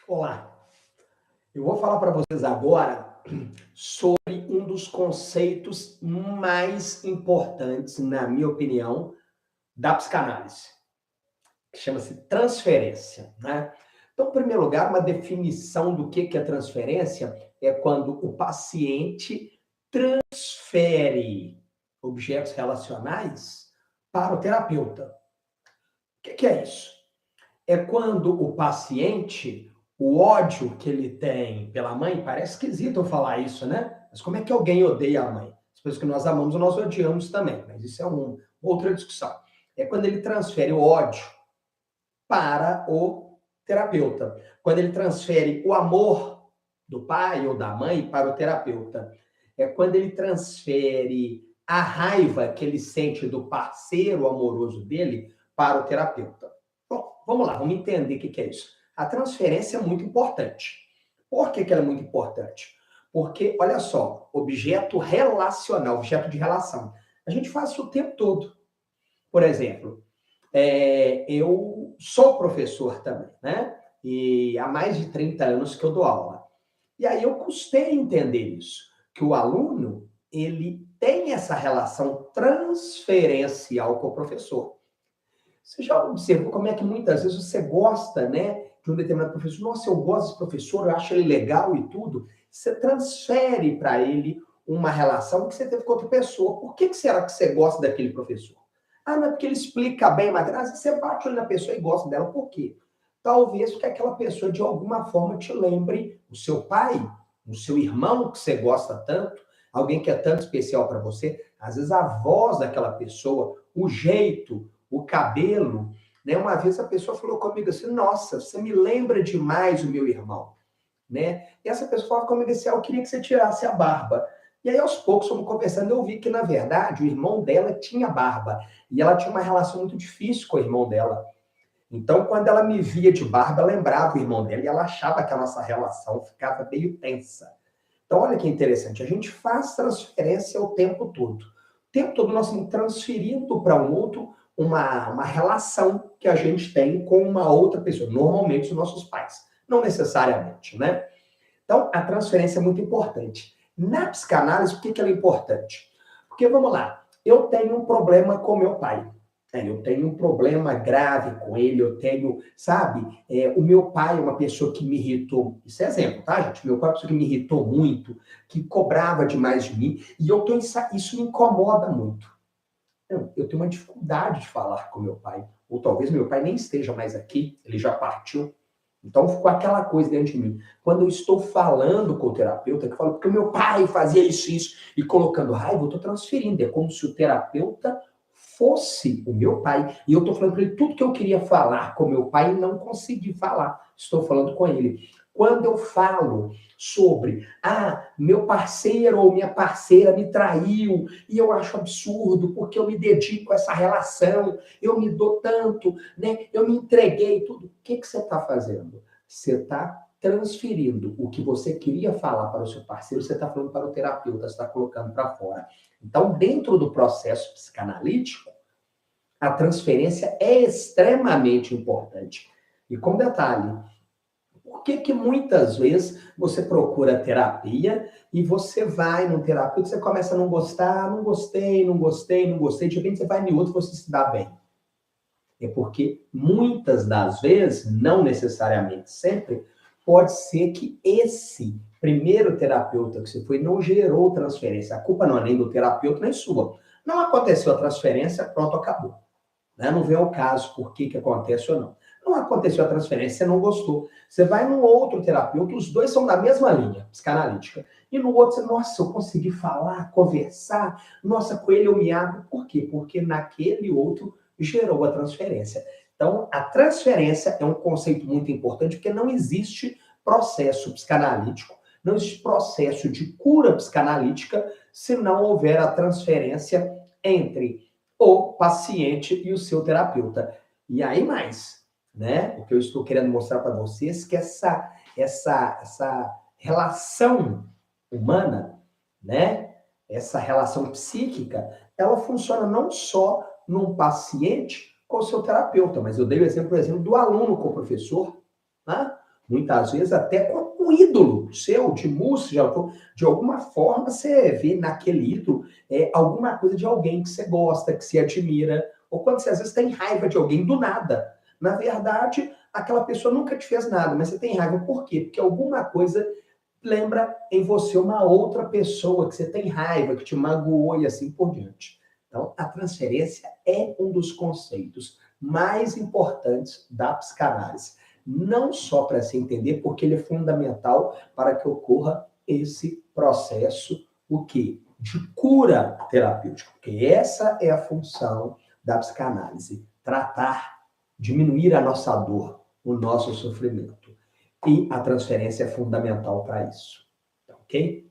Olá, eu vou falar para vocês agora sobre um dos conceitos mais importantes, na minha opinião, da psicanálise, que chama-se transferência, né? Então, em primeiro lugar, uma definição do que é transferência é quando o paciente transfere objetos relacionais para o terapeuta. O que é isso? É quando o paciente, o ódio que ele tem pela mãe, parece esquisito eu falar isso, né? Mas como é que alguém odeia a mãe? As pessoas que nós amamos, nós odiamos também, mas isso é uma outra discussão. É quando ele transfere o ódio para o terapeuta. Quando ele transfere o amor do pai ou da mãe para o terapeuta. É quando ele transfere a raiva que ele sente do parceiro amoroso dele para o terapeuta. Bom, vamos lá, vamos entender o que é isso. A transferência é muito importante. Por que ela é muito importante? Porque, olha só, objeto relacional, objeto de relação. A gente faz isso o tempo todo. Por exemplo, eu sou professor também, né? E há mais de 30 anos que eu dou aula. E aí eu custei entender isso, que o aluno, ele tem essa relação transferencial com o professor. Você já observou como é que muitas vezes você gosta, né, de um determinado professor? Nossa, eu gosto desse professor, eu acho ele legal e tudo. Você transfere para ele uma relação que você teve com outra pessoa. Por que será que você gosta daquele professor? Ah, não é porque ele explica bem, mas às vezes você bate o olho na pessoa e gosta dela. Por quê? Talvez porque aquela pessoa, de alguma forma, te lembre o seu pai, o seu irmão que você gosta tanto, alguém que é tanto especial para você. Às vezes a voz daquela pessoa, o jeito, o cabelo, né? Uma vez a pessoa falou comigo assim, nossa, você me lembra demais o meu irmão, né? E essa pessoa falou comigo assim, eu queria que você tirasse a barba. E aí, aos poucos, fomos conversando, eu vi que, na verdade, o irmão dela tinha barba. E ela tinha uma relação muito difícil com o irmão dela. Então, quando ela me via de barba, ela lembrava o irmão dela e ela achava que a nossa relação ficava meio tensa. Então, olha que interessante, a gente faz transferência o tempo todo. O tempo todo nós estamos transferindo para um outro uma relação que a gente tem com uma outra pessoa, normalmente os nossos pais, não necessariamente, né? Então, a transferência é muito importante. Na psicanálise, por que ela é importante? Porque, vamos lá, eu tenho um problema com meu pai. Eu tenho um problema grave com ele, eu tenho, sabe? O meu pai é uma pessoa que me irritou. Isso é exemplo, tá, gente? Meu pai é uma pessoa que me irritou muito, que cobrava demais de mim, e isso me incomoda muito. Eu tenho uma dificuldade de falar com meu pai. Ou talvez meu pai nem esteja mais aqui, ele já partiu. Então ficou aquela coisa dentro de mim. Quando eu estou falando com o terapeuta, que eu falo, porque o meu pai fazia isso, e colocando raiva, eu estou transferindo. É como se o terapeuta fosse o meu pai. E eu estou falando para ele tudo que eu queria falar com meu pai e não consegui falar. Estou falando com ele. Quando eu falo sobre, meu parceiro ou minha parceira me traiu, e eu acho absurdo, porque eu me dedico a essa relação, eu me dou tanto, né? Eu me entreguei, tudo. O que você está fazendo? Você está transferindo o que você queria falar para o seu parceiro, você está falando para o terapeuta, você está colocando para fora. Então, dentro do processo psicanalítico, a transferência é extremamente importante. E com detalhe, por que muitas vezes você procura terapia e você vai num terapeuta e você começa a não gostar, não gostei, de repente você vai em outro e você se dá bem? É porque muitas das vezes, não necessariamente sempre, pode ser que esse primeiro terapeuta que você foi não gerou transferência. A culpa não é nem do terapeuta, nem sua. Não aconteceu a transferência, pronto, acabou. Né? Não vê o caso por que acontece ou não. Não aconteceu a transferência, você não gostou. Você vai num outro terapeuta, os dois são da mesma linha psicanalítica. E no outro, você, nossa, eu consegui falar, conversar, nossa, com ele eu me abro. Por quê? Porque naquele outro gerou a transferência. Então, a transferência é um conceito muito importante, porque não existe processo psicanalítico, não existe processo de cura psicanalítica se não houver a transferência entre o paciente e o seu terapeuta. E aí mais, né? O que eu estou querendo mostrar para vocês é que essa relação humana, né? Essa relação psíquica, ela funciona não só num paciente com o seu terapeuta, mas eu dei o exemplo do aluno com o professor, né? Muitas vezes até com um ídolo seu, de música, de alguma forma você vê naquele ídolo alguma coisa de alguém que você gosta, que se admira, ou quando você às vezes tem raiva de alguém do nada. Na verdade, aquela pessoa nunca te fez nada, mas você tem raiva por quê? Porque alguma coisa lembra em você uma outra pessoa que você tem raiva, que te magoou e assim por diante. Então, a transferência é um dos conceitos mais importantes da psicanálise. Não só para se entender, porque ele é fundamental para que ocorra esse processo, o quê? De cura terapêutica. Porque essa é a função da psicanálise. Tratar, diminuir a nossa dor, o nosso sofrimento. E a transferência é fundamental para isso. Tá ok?